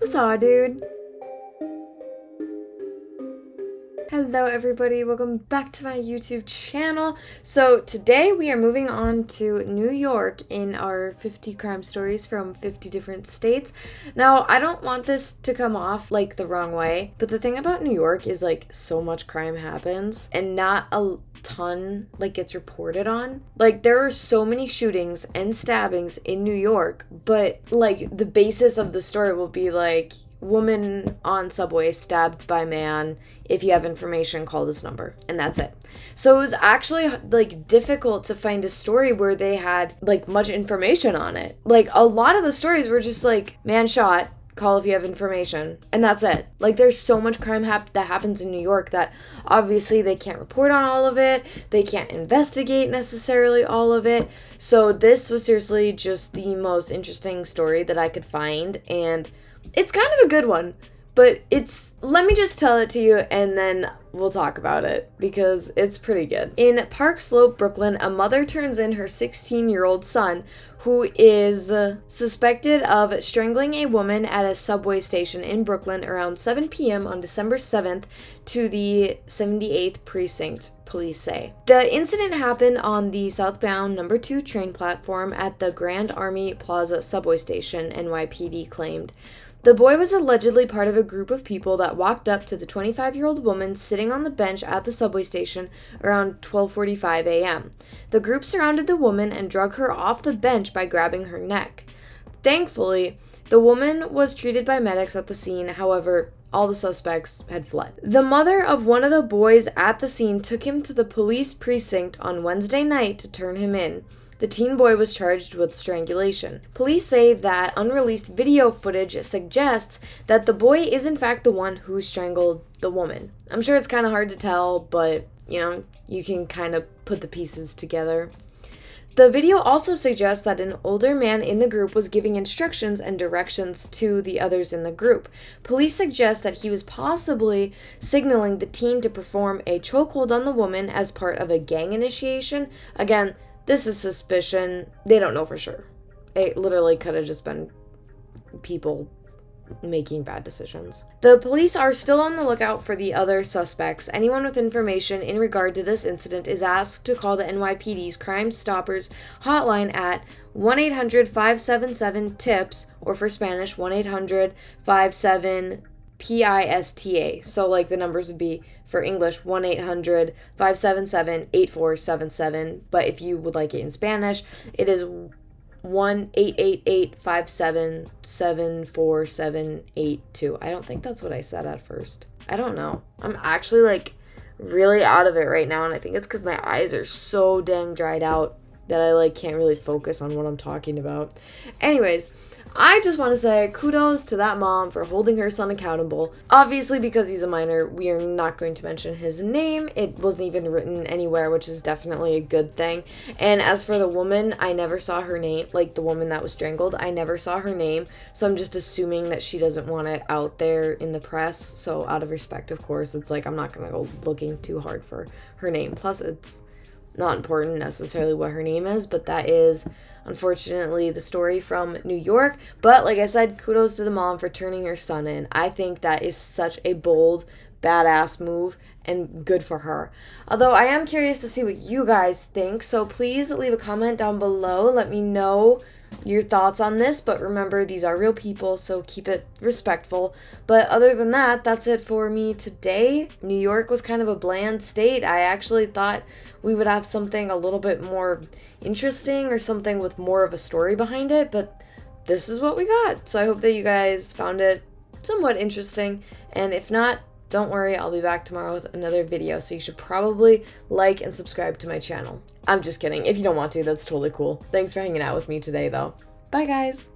What's up, dude? Hello everybody, welcome back to my YouTube channel. So today we are moving on to New York in our 50 crime stories from 50 different states. Now, I don't want this to come off like the wrong way, but the thing about New York is like so much crime happens and not a ton like gets reported on. Like there are so many shootings and stabbings in New York, but like the basis of the story will be like woman on subway stabbed by man. If you have information, call this number, and that's it. So it was actually like difficult to find a story where they had like much information on it. Like a lot of the stories were just like man shot, call if you have information, and that's it. Like there's so much crime that happens in New York that obviously they can't report on all of it, they can't investigate necessarily all of it. So this was seriously just the most interesting story that I could find, and it's kind of a good one, but let me just tell it to you and then we'll talk about it because it's pretty good. In Park Slope, Brooklyn, a mother turns in her 16-year-old son who is suspected of strangling a woman at a subway station in Brooklyn around 7 p.m. on December 7th to the 78th Precinct, police say. The incident happened on the southbound number 2 train platform at the Grand Army Plaza subway station, NYPD claimed. The boy was allegedly part of a group of people that walked up to the 25-year-old woman sitting on the bench at the subway station around 12:45 a.m. The group surrounded the woman and drug her off the bench by grabbing her neck. Thankfully, the woman was treated by medics at the scene. However, all the suspects had fled. The mother of one of the boys at the scene took him to the police precinct on Wednesday night to turn him in. The teen boy was charged with strangulation. Police say that unreleased video footage suggests that the boy is in fact the one who strangled the woman. I'm sure it's kind of hard to tell, but you can kind of put the pieces together. The video also suggests that an older man in the group was giving instructions and directions to the others in the group. Police suggest that he was possibly signaling the teen to perform a chokehold on the woman as part of a gang initiation. Again, this is suspicion. They don't know for sure. It literally could have just been people making bad decisions. The police are still on the lookout for the other suspects. Anyone with information in regard to this incident is asked to call the NYPD's Crime Stoppers hotline at 1-800-577-TIPS, or for Spanish, 1-800-57-PISTA. So like the numbers would be for English 1-800-577-8477, but if you would like it in Spanish, it is 1-888-577-74782. I don't think that's what I said at first. I don't know. I'm actually like really out of it right now, and I think it's because my eyes are so dang dried out that I like can't really focus on what I'm talking about. Anyways, I just want to say kudos to that mom for holding her son accountable. Obviously, because he's a minor, we are not going to mention his name. It wasn't even written anywhere, which is definitely a good thing. And as for the woman, I never saw her name, like the woman that was strangled. I never saw her name, so I'm just assuming that she doesn't want it out there in the press. So out of respect, of course, it's like I'm not going to go looking too hard for her name. Plus, it's not important necessarily what her name is, but that is unfortunately the story from New York. But like I said, kudos to the mom for turning her son in. I think that is such a bold, badass move and good for her. Although I am curious to see what you guys think, so please leave a comment down below. Let me know your thoughts on this, but remember, these are real people, so keep it respectful. But other than that, that's it for me today. New York was kind of a bland state. I actually thought we would have something a little bit more interesting or something with more of a story behind it, but this is what we got. So I hope that you guys found it somewhat interesting, and if not, don't worry, I'll be back tomorrow with another video, so you should probably like and subscribe to my channel. I'm just kidding. If you don't want to, that's totally cool. Thanks for hanging out with me today, though. Bye, guys.